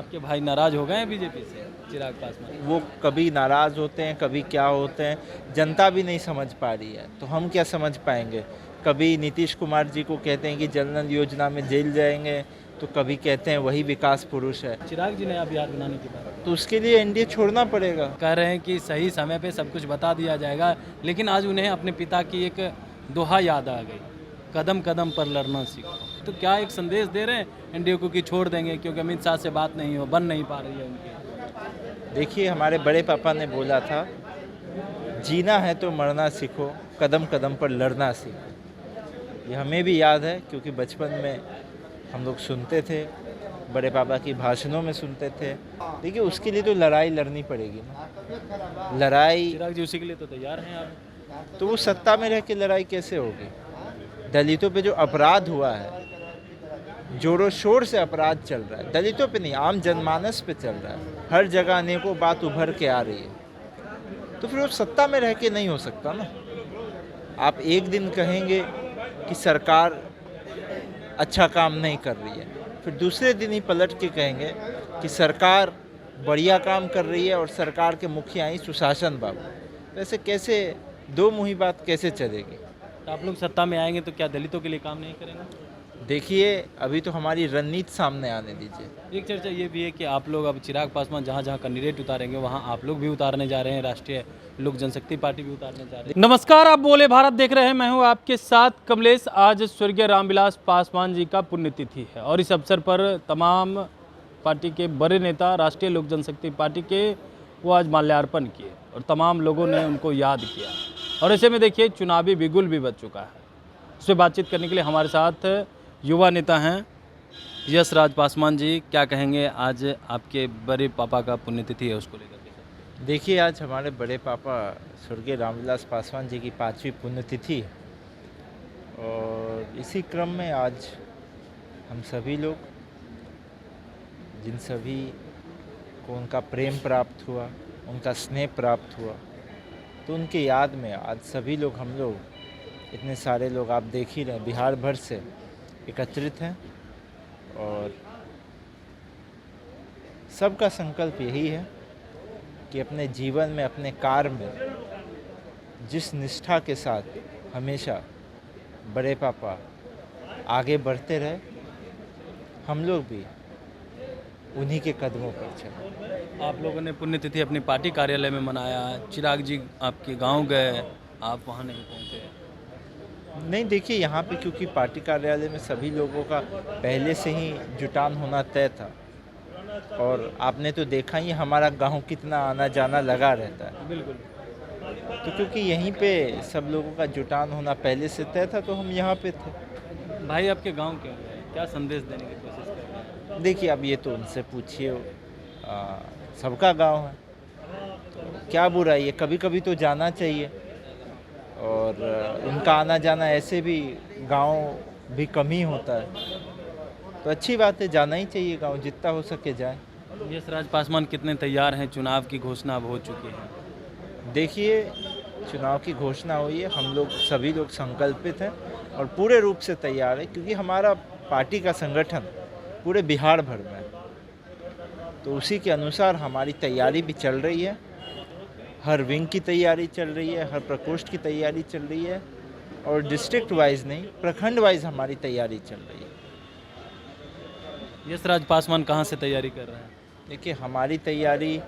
आपके भाई नाराज हो गए हैं बीजेपी से, चिराग पासवान? वो कभी नाराज़ होते हैं, कभी क्या होते हैं, जनता भी नहीं समझ पा रही है, तो हम क्या समझ पाएंगे। कभी नीतीश कुमार जी को कहते हैं कि जन धन योजना में जेल जाएंगे, तो कभी कहते हैं वही विकास पुरुष है। चिराग जी नया बिहार बनाने की बात तो उसके लिए एनडीए छोड़ना पड़ेगा। कह रहे हैं कि सही समय पे सब कुछ बता दिया जाएगा, लेकिन आज उन्हें अपने पिता की एक दोहा याद आ गई, कदम कदम पर लड़ना सीखो। तो क्या एक संदेश दे रहे हैं एनडीए को कि छोड़ देंगे क्योंकि अमित शाह से बात नहीं बन नहीं पा रही है उनकी? देखिए, हमारे बड़े पापा ने बोला था, जीना है तो मरना सीखो, कदम कदम पर लड़ना सीखो। ये हमें भी याद है क्योंकि बचपन में हम लोग सुनते थे, बड़े पापा की भाषणों में सुनते थे। देखिए, उसके लिए तो लड़ाई लड़नी पड़ेगी ना। लड़ाई चिराग जी उसी के लिए तो तैयार हैं आप। तो वो सत्ता में रह के लड़ाई कैसे होगी। दलितों पे जो अपराध हुआ है, जोरों शोर से अपराध चल रहा है, दलितों पे नहीं, आम जनमानस पे चल रहा है, हर जगह अनेकों बात उभर के आ रही है, तो फिर वो सत्ता में रह के नहीं हो सकता ना। आप एक दिन कहेंगे कि सरकार अच्छा काम नहीं कर रही है, फिर दूसरे दिन ही पलट के कहेंगे कि सरकार बढ़िया काम कर रही है और सरकार के मुखिया ही सुशासन बाबू। वैसे कैसे दो मुही बात कैसे चलेगी। तो आप लोग सत्ता में आएंगे तो क्या दलितों के लिए काम नहीं करेंगे? देखिए, अभी तो हमारी रणनीति सामने आने दीजिए। एक चर्चा ये भी है कि आप लोग अब चिराग पासवान जहाँ जहाँ कैंडिडेट उतारेंगे वहाँ आप लोग भी उतारने जा रहे हैं, राष्ट्रीय लोक जनशक्ति पार्टी भी उतारने जा रही है। नमस्कार, आप बोले भारत देख रहे हैं, मैं हूँ आपके साथ कमलेश। आज स्वर्गीय रामविलास पासवान जी का पुण्यतिथि है और इस अवसर पर तमाम पार्टी के बड़े नेता, राष्ट्रीय लोक जनशक्ति पार्टी के, वो आज माल्यार्पण किए और तमाम लोगों ने उनको याद किया। और ऐसे में देखिए चुनावी बिगुल भी बच चुका है। उससे बातचीत करने के लिए हमारे साथ युवा नेता हैं यश राज पासवान जी। क्या कहेंगे, आज आपके बड़े पापा का पुण्यतिथि है, उसको लेकर के? देखिए, आज हमारे बड़े पापा स्वर्गीय रामविलास पासवान जी की 5वीं पुण्यतिथि है और इसी क्रम में आज हम सभी लोग, जिन सभी को उनका प्रेम प्राप्त हुआ, उनका स्नेह प्राप्त हुआ, तो उनके याद में आज सभी लोग, हम लोग इतने सारे लोग आप देख ही रहे, बिहार भर से एकत्रित हैं और सबका संकल्प यही है कि अपने जीवन में, अपने कार्य में जिस निष्ठा के साथ हमेशा बड़े पापा आगे बढ़ते रहे, हम लोग भी उन्हीं के कदमों पर चले। आप लोगों ने पुण्यतिथि अपनी पार्टी कार्यालय में मनाया, चिराग जी आपके गांव गए, आप वहां नहीं पहुंचे? नहीं, देखिए, यहाँ पे क्योंकि पार्टी कार्यालय में सभी लोगों का पहले से ही जुटान होना तय था और आपने तो देखा ही हमारा गांव कितना आना जाना लगा रहता है। बिल्कुल। तो क्योंकि यहीं पे सब लोगों का जुटान होना पहले से तय था, तो हम यहाँ पे थे। भाई आपके गांव क्यों गए, क्या संदेश देने की कोशिश कर रहे हैं? देखिए, अब ये तो उनसे पूछिए, सबका गांव है, तो क्या बुराई है, कभी कभी तो जाना चाहिए। और उनका आना जाना ऐसे भी गांव भी कम ही होता है, तो अच्छी बात है, जाना ही चाहिए गांव, जितना हो सके जाए। यश राज पासवान कितने तैयार हैं? चुनाव की घोषणा अब हो चुकी है। देखिए, चुनाव की घोषणा हुई है, हम लोग सभी लोग संकल्पित हैं और पूरे रूप से तैयार है क्योंकि हमारा पार्टी का संगठन पूरे बिहार भर में है, तो उसी के अनुसार हमारी तैयारी भी चल रही है। हर विंग की तैयारी चल रही है, हर प्रकोष्ठ की तैयारी चल रही है और डिस्ट्रिक्ट वाइज नहीं, प्रखंड वाइज हमारी तैयारी चल रही है। यश राज पासवान कहाँ से तैयारी कर रहे हैं? देखिए, हमारी तैयारी,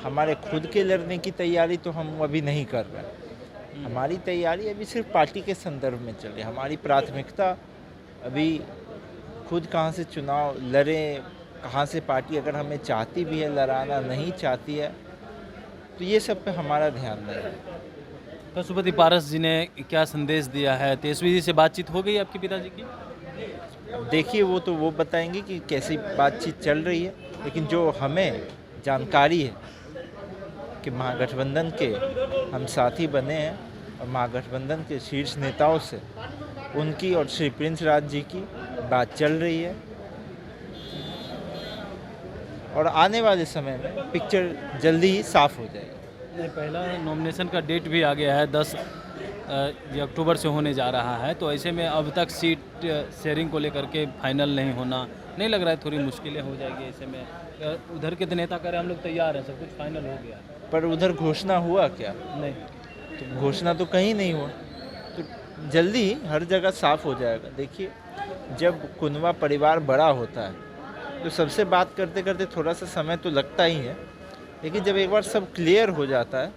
हमारे खुद के लड़ने की तैयारी तो हम अभी नहीं कर रहे हैं। हमारी तैयारी अभी सिर्फ पार्टी के संदर्भ में चल रही है। हमारी प्राथमिकता अभी खुद कहाँ से चुनाव लड़ें, कहाँ से पार्टी अगर हमें चाहती भी है लड़ाना, नहीं चाहती है, तो ये सब पे हमारा ध्यान नहीं है। पशुपति पारस जी ने क्या संदेश दिया है? तेजस्वी जी से बातचीत हो गई आपके पिताजी की? अब देखिए, वो तो वो बताएंगे कि कैसी बातचीत चल रही है, लेकिन जो हमें जानकारी है कि महागठबंधन के हम साथी बने हैं और महागठबंधन के शीर्ष नेताओं से उनकी और श्री प्रिंस राज जी की बात चल रही है और आने वाले समय में पिक्चर जल्दी ही साफ हो जाएगी। पहला नॉमिनेशन का डेट भी आ गया है, 10 अक्टूबर से होने जा रहा है, तो ऐसे में अब तक सीट शेयरिंग को लेकर के फाइनल नहीं होना, नहीं लग रहा है थोड़ी मुश्किलें हो जाएगी ऐसे में? उधर के नेता कह रहे हैं हम लोग तैयार हैं, सब कुछ फाइनल हो गया है। पर उधर घोषणा हुआ क्या? नहीं, तो घोषणा तो कहीं नहीं हुआ। तो जल्दी ही हर जगह साफ हो जाएगा। देखिए, जब कुनवा परिवार बड़ा होता है तो सबसे बात करते करते थोड़ा सा समय तो लगता ही है, लेकिन जब एक बार सब क्लियर हो जाता है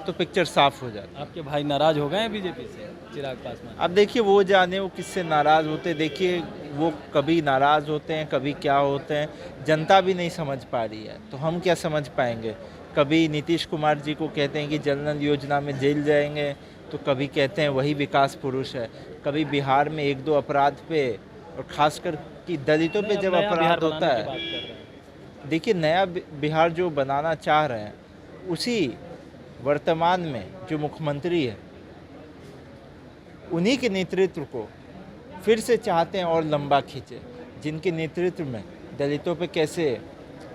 तो पिक्चर साफ हो जाती है। आपके भाई नाराज हो गए हैं बीजेपी से, चिराग पासवान? अब देखिए, वो जाने वो किससे नाराज़ होते हैं। देखिए, वो कभी नाराज़ होते हैं, कभी क्या होते हैं, जनता भी नहीं समझ पा रही है, तो हम क्या समझ पाएंगे। कभी नीतीश कुमार जी को कहते हैं कि जल नल योजना में जेल जाएंगे, तो कभी कहते हैं वही विकास पुरुष है। कभी बिहार में एक दो अपराध पे, और खासकर कि दलितों पे जब नया बिहार अपराध होता बनाने की है, बात कर रहे हैं। देखिए नया बिहार जो बनाना चाह रहे हैं, उसी वर्तमान में जो मुख्यमंत्री है उन्हीं के नेतृत्व को फिर से चाहते हैं और लंबा खींचे, जिनके नेतृत्व में दलितों पे कैसे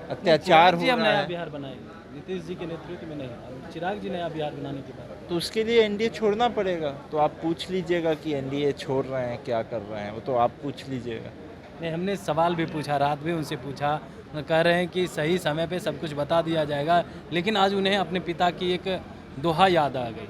अत्याचार हो चिराग जी हम रहा नया है। बिहार बनाएंगे, नीतीश जी के नेतृत्व में नहीं, अब चिराग जी नया बिहार बनाने की बात। तो उसके लिए एनडीए छोड़ना पड़ेगा। तो आप पूछ लीजिएगा कि एनडीए छोड़ रहे हैं, क्या कर रहे हैं, वो तो आप पूछ लीजिएगा। नहीं, हमने सवाल भी पूछा, रात भी उनसे पूछा, वो कह रहे हैं कि सही समय पे सब कुछ बता दिया जाएगा, लेकिन आज उन्हें अपने पिता की एक दोहा याद आ गई,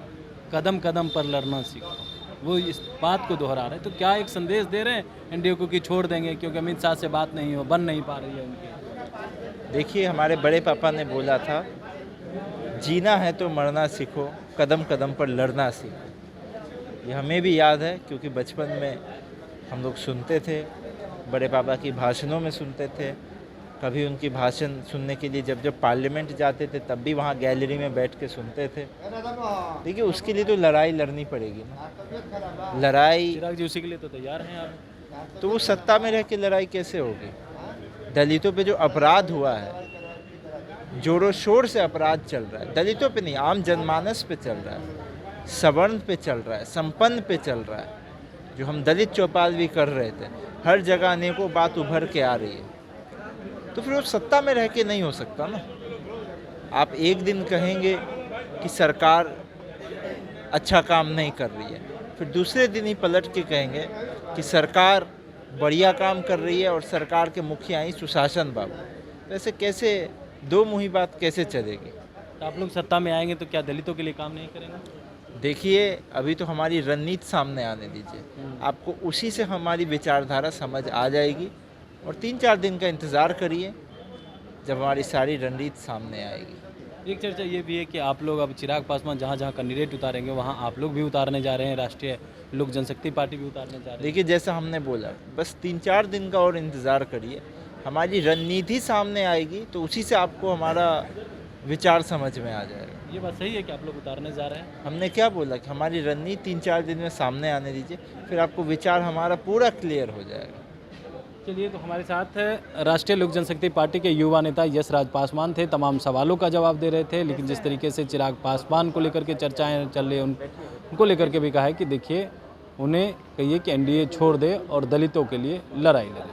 कदम कदम पर लड़ना सीखो। वो इस बात को दोहरा रहे हैं। तो क्या एक संदेश दे रहे हैं एनडीए को कि छोड़ देंगे, क्योंकि अमित शाह से बात नहीं हो, बन नहीं पा रही है उनकी? देखिए, हमारे बड़े पापा ने बोला था, जीना है तो मरना सीखो, कदम कदम पर लड़ना सीखो। ये हमें भी याद है, क्योंकि बचपन में हम लोग सुनते थे, बड़े पापा की भाषणों में सुनते थे। कभी उनकी भाषण सुनने के लिए जब पार्लियामेंट जाते थे तब भी वहाँ गैलरी में बैठ के सुनते थे। देखिए, उसके लिए तो लड़ाई लड़नी पड़ेगी ना। लड़ाई चिराग जी उसी के लिए तो तैयार हैं आप। तो वो सत्ता में रह के लड़ाई कैसे होगी? दलितों पे जो अपराध हुआ है, जोरों शोर से अपराध चल रहा है, दलितों पे नहीं, आम जनमानस पे चल रहा है, सवर्ण पे चल रहा है, संपन्न पे चल रहा है। जो हम दलित चौपाल भी कर रहे थे, हर जगह अनेकों बात उभर के आ रही है। तो फिर वो सत्ता में रह के नहीं हो सकता ना। आप एक दिन कहेंगे कि सरकार अच्छा काम नहीं कर रही है, फिर दूसरे दिन ही पलट के कहेंगे कि सरकार बढ़िया काम कर रही है और सरकार के मुखिया ही सुशासन बाबू। वैसे कैसे दो मुही बात कैसे चलेगी? तो आप लोग सत्ता में आएंगे तो क्या दलितों के लिए काम नहीं करेंगे? देखिए, अभी तो हमारी रणनीति सामने आने दीजिए, आपको उसी से हमारी विचारधारा समझ आ जाएगी। और 3-4 दिन का इंतज़ार करिए, जब हमारी सारी रणनीति सामने आएगी। एक चर्चा ये भी है कि आप लोग अब चिराग पासवान जहाँ जहाँ कैंडिडेट उतारेंगे वहाँ आप लोग भी उतारने जा रहे हैं, राष्ट्रीय लोक जनशक्ति पार्टी भी उतारने जा रहे हैं। देखिए, जैसा हमने बोला, बस 3-4 दिन का और इंतज़ार करिए, हमारी रणनीति सामने आएगी, तो उसी से आपको हमारा विचार समझ में आ जाएगा। ये बात सही है कि आप लोग उतारने जा रहे हैं? हमने क्या बोला कि हमारी रणनीति 3-4 दिन में सामने आने दीजिए, फिर आपको विचार हमारा पूरा क्लियर हो जाएगा। चलिए, तो हमारे साथ राष्ट्रीय लोक जनशक्ति पार्टी के युवा नेता यश राज पासवान थे। तमाम सवालों का जवाब दे रहे थे, लेकिन जिस तरीके से चिराग पासवान को लेकर के चर्चाएं चल रही हैं, उनको लेकर के भी कहा है कि देखिए, उन्हें कहिए कि एनडीए छोड़ दे और दलितों के लिए लड़ाई लड़े।